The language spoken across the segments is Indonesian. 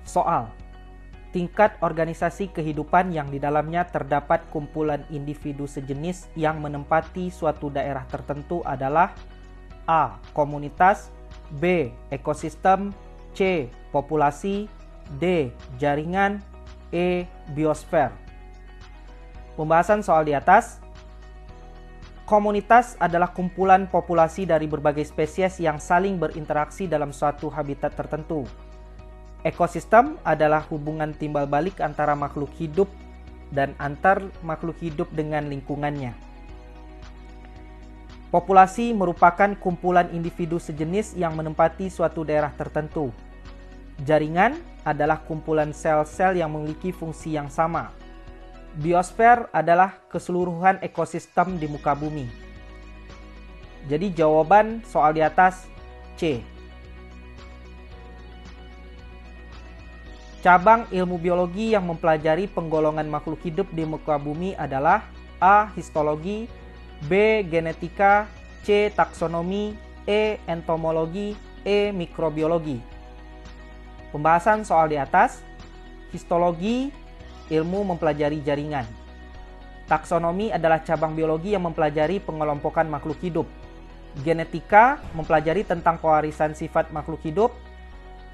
Soal: tingkat organisasi kehidupan yang di dalamnya terdapat kumpulan individu sejenis yang menempati suatu daerah tertentu adalah A. Komunitas, B. Ekosistem, C. Populasi, D. Jaringan, E. Biosfer. Pembahasan soal di atas. Komunitas adalah kumpulan populasi dari berbagai spesies yang saling berinteraksi dalam suatu habitat tertentu. Ekosistem adalah hubungan timbal balik antara makhluk hidup dan antar makhluk hidup dengan lingkungannya. Populasi merupakan kumpulan individu sejenis yang menempati suatu daerah tertentu. Jaringan adalah kumpulan sel-sel yang memiliki fungsi yang sama. Biosfer adalah keseluruhan ekosistem di muka bumi. Jadi jawaban soal di atas C. Cabang ilmu biologi yang mempelajari penggolongan makhluk hidup di muka bumi adalah A. Histologi, B. Genetika, C. Taksonomi, E. Entomologi, E. Mikrobiologi. Pembahasan soal di atas. Histologi, ilmu mempelajari jaringan. Taksonomi adalah cabang biologi yang mempelajari pengelompokan makhluk hidup. Genetika mempelajari tentang pewarisan sifat makhluk hidup.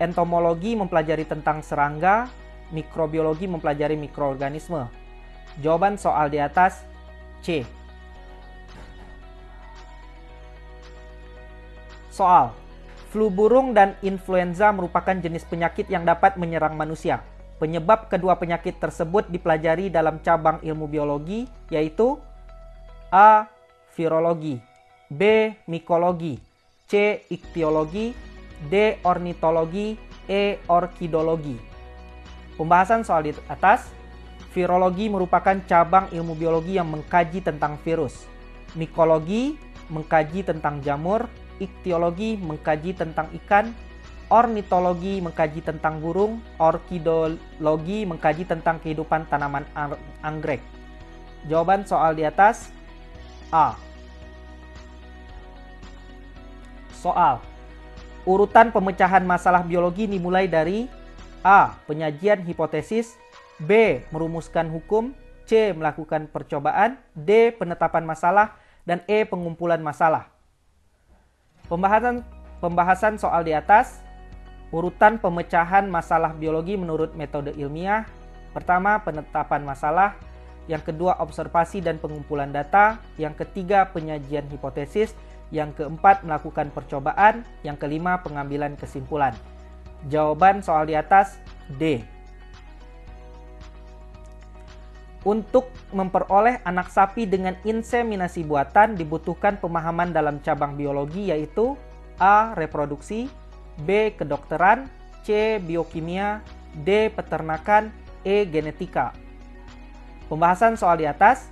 Entomologi mempelajari tentang serangga, mikrobiologi mempelajari mikroorganisme. Jawaban soal di atas C. Soal: flu burung dan influenza merupakan jenis penyakit yang dapat menyerang manusia. Penyebab kedua penyakit tersebut dipelajari dalam cabang ilmu biologi, yaitu A. Virologi, B. Mikologi, C. Iktiologi, D. Ornitologi, E. Orkidologi. Pembahasan soal di atas. Virologi merupakan cabang ilmu biologi yang mengkaji tentang virus. Mikologi mengkaji tentang jamur. Iktiologi mengkaji tentang ikan. Ornitologi mengkaji tentang burung. Orkidologi mengkaji tentang kehidupan tanaman anggrek. Jawaban soal di atas A. Soal: urutan pemecahan masalah biologi dimulai dari A. Penyajian hipotesis, B. Merumuskan hukum, C. Melakukan percobaan, D. Penetapan masalah, dan E. Pengumpulan masalah. Pembahasan soal di atas. Urutan pemecahan masalah biologi menurut metode ilmiah. Pertama, penetapan masalah. Yang kedua, observasi dan pengumpulan data. Yang ketiga, penyajian hipotesis. Yang keempat, melakukan percobaan. Yang kelima, pengambilan kesimpulan. Jawaban soal di atas D. Untuk memperoleh anak sapi dengan inseminasi buatan dibutuhkan pemahaman dalam cabang biologi, yaitu A. Reproduksi, B. Kedokteran, C. Biokimia, D. Peternakan, E. Genetika. Pembahasan soal di atas.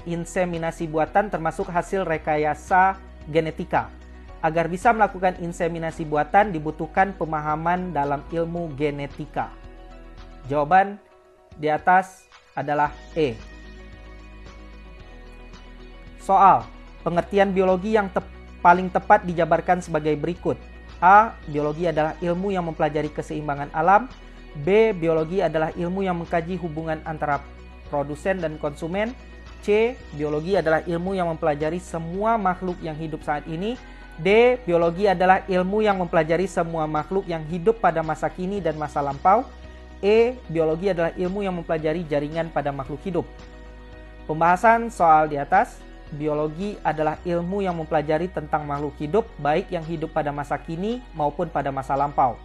Inseminasi buatan termasuk hasil rekayasa genetika. Agar bisa melakukan inseminasi buatan dibutuhkan pemahaman dalam ilmu genetika. Jawaban di atas adalah E. Soal: pengertian biologi yang paling tepat dijabarkan sebagai berikut. A. Biologi adalah ilmu yang mempelajari keseimbangan alam. B. Biologi adalah ilmu yang mengkaji hubungan antara produsen dan konsumen. C. Biologi adalah ilmu yang mempelajari semua makhluk yang hidup saat ini. D. Biologi adalah ilmu yang mempelajari semua makhluk yang hidup pada masa kini dan masa lampau. E. Biologi adalah ilmu yang mempelajari jaringan pada makhluk hidup. Pembahasan soal di atas. Biologi adalah ilmu yang mempelajari tentang makhluk hidup, baik yang hidup pada masa kini maupun pada masa lampau.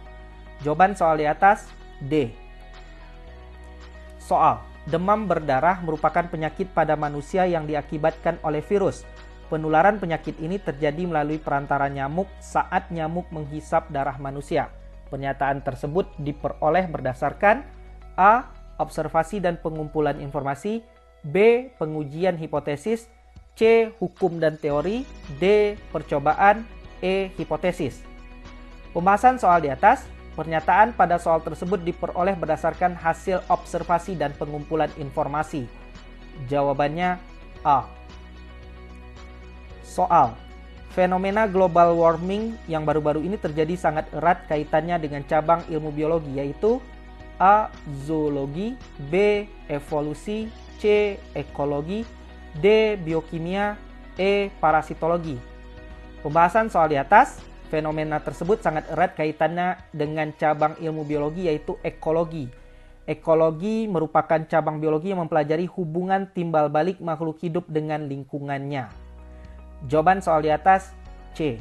Jawaban soal di atas D. Soal: demam berdarah merupakan penyakit pada manusia yang diakibatkan oleh virus. Penularan penyakit ini terjadi melalui perantara nyamuk saat nyamuk menghisap darah manusia. Pernyataan tersebut diperoleh berdasarkan A. Observasi dan pengumpulan informasi, B. Pengujian hipotesis, C. Hukum dan teori, D. Percobaan, E. Hipotesis. Pembahasan soal di atas. Pernyataan pada soal tersebut diperoleh berdasarkan hasil observasi dan pengumpulan informasi. Jawabannya A. Soal: Fenomena global warming yang baru-baru ini terjadi sangat erat kaitannya dengan cabang ilmu biologi, yaitu A. Zoologi, B. Evolusi, C. Ekologi, D. Biokimia, E. Parasitologi. Pembahasan soal di atas, fenomena tersebut sangat erat kaitannya dengan cabang ilmu biologi, yaitu ekologi. Ekologi merupakan cabang biologi yang mempelajari hubungan timbal balik makhluk hidup dengan lingkungannya. Jawaban soal di atas C.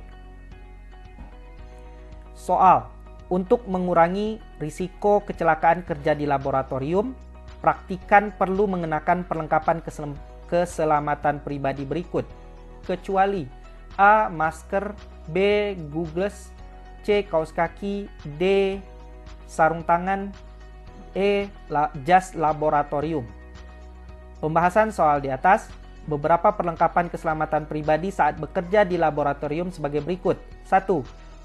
Soal, untuk mengurangi risiko kecelakaan kerja di laboratorium, praktikan perlu mengenakan perlengkapan keselamatan pribadi berikut, kecuali A. Masker, B. Goggles, C. Kaos kaki, D. Sarung tangan, E. Jas laboratorium. Pembahasan soal di atas, beberapa perlengkapan keselamatan pribadi saat bekerja di laboratorium sebagai berikut. 1.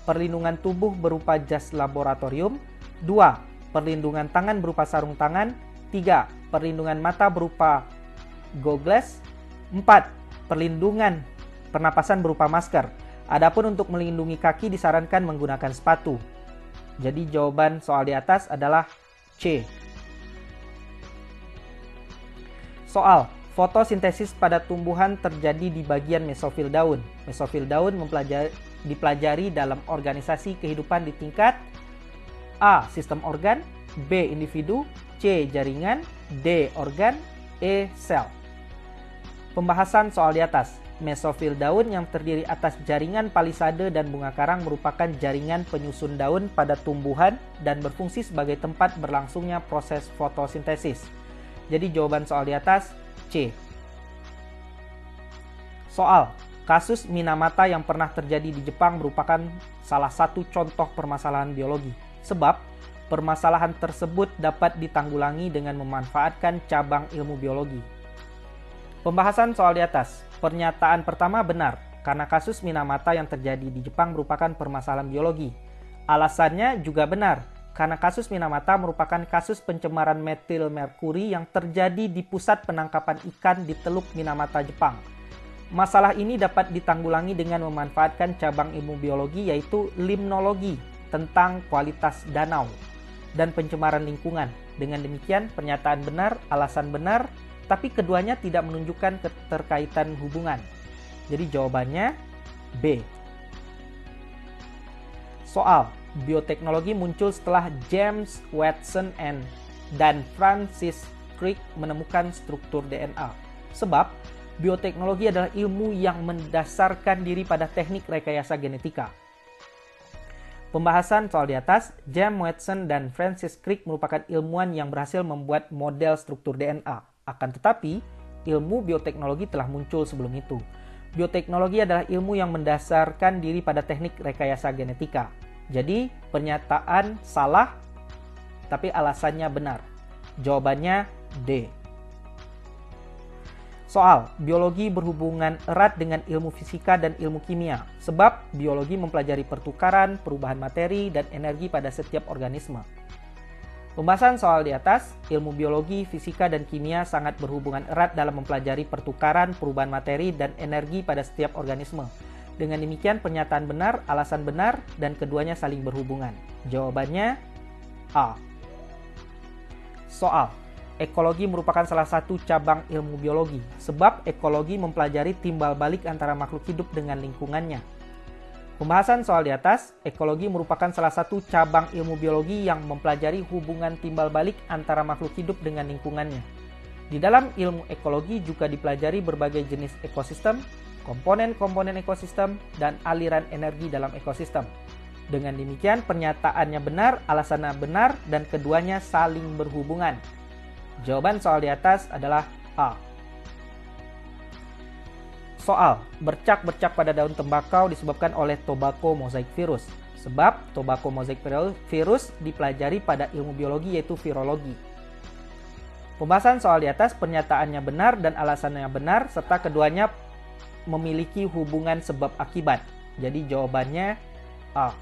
Perlindungan tubuh berupa jas laboratorium. 2. Perlindungan tangan berupa sarung tangan. 3. Perlindungan mata berupa goggles. 4. Perlindungan pernapasan berupa masker. Adapun untuk melindungi kaki disarankan menggunakan sepatu. Jadi jawaban soal di atas adalah C. Soal, fotosintesis pada tumbuhan terjadi di bagian mesofil daun. Mesofil daun dipelajari dalam organisasi kehidupan di tingkat A. Sistem organ, B. Individu, C. Jaringan, D. Organ, E. Sel. Pembahasan soal di atas. Mesofil daun yang terdiri atas jaringan palisade dan bunga karang merupakan jaringan penyusun daun pada tumbuhan dan berfungsi sebagai tempat berlangsungnya proses fotosintesis. Jadi jawaban soal di atas C. Soal, kasus Minamata yang pernah terjadi di Jepang merupakan salah satu contoh permasalahan biologi. Sebab, permasalahan tersebut dapat ditanggulangi dengan memanfaatkan cabang ilmu biologi. Pembahasan soal di atas. Pernyataan pertama benar, karena kasus Minamata yang terjadi di Jepang merupakan permasalahan biologi. Alasannya juga benar, karena kasus Minamata merupakan kasus pencemaran metil merkuri yang terjadi di pusat penangkapan ikan di Teluk Minamata, Jepang. Masalah ini dapat ditanggulangi dengan memanfaatkan cabang ilmu biologi, yaitu limnologi, tentang kualitas danau dan pencemaran lingkungan. Dengan demikian, pernyataan benar, alasan benar, tapi keduanya tidak menunjukkan keterkaitan hubungan. Jadi jawabannya B. Soal, bioteknologi muncul setelah James Watson dan Francis Crick menemukan struktur DNA. Sebab, bioteknologi adalah ilmu yang mendasarkan diri pada teknik rekayasa genetika. Pembahasan soal di atas, James Watson dan Francis Crick merupakan ilmuwan yang berhasil membuat model struktur DNA. Akan tetapi, ilmu bioteknologi telah muncul sebelum itu. Bioteknologi adalah ilmu yang mendasarkan diri pada teknik rekayasa genetika. Jadi, pernyataan salah, tapi alasannya benar. Jawabannya D. Soal, biologi berhubungan erat dengan ilmu fisika dan ilmu kimia. Sebab, biologi mempelajari pertukaran, perubahan materi, dan energi pada setiap organisme. Pembahasan soal di atas, ilmu biologi, fisika, dan kimia sangat berhubungan erat dalam mempelajari pertukaran, perubahan materi, dan energi pada setiap organisme. Dengan demikian, pernyataan benar, alasan benar, dan keduanya saling berhubungan. Jawabannya A. Soal, ekologi merupakan salah satu cabang ilmu biologi, sebab ekologi mempelajari timbal balik antara makhluk hidup dengan lingkungannya. Pembahasan soal di atas, ekologi merupakan salah satu cabang ilmu biologi yang mempelajari hubungan timbal balik antara makhluk hidup dengan lingkungannya. Di dalam ilmu ekologi juga dipelajari berbagai jenis ekosistem, komponen-komponen ekosistem, dan aliran energi dalam ekosistem. Dengan demikian, pernyataannya benar, alasannya benar, dan keduanya saling berhubungan. Jawaban soal di atas adalah A. Soal, bercak-bercak pada daun tembakau disebabkan oleh tobacco mosaic virus. Sebab tobacco mosaic virus dipelajari pada ilmu biologi, yaitu virologi. Pembahasan soal di atas, pernyataannya benar dan alasannya benar, serta keduanya memiliki hubungan sebab akibat. Jadi jawabannya A.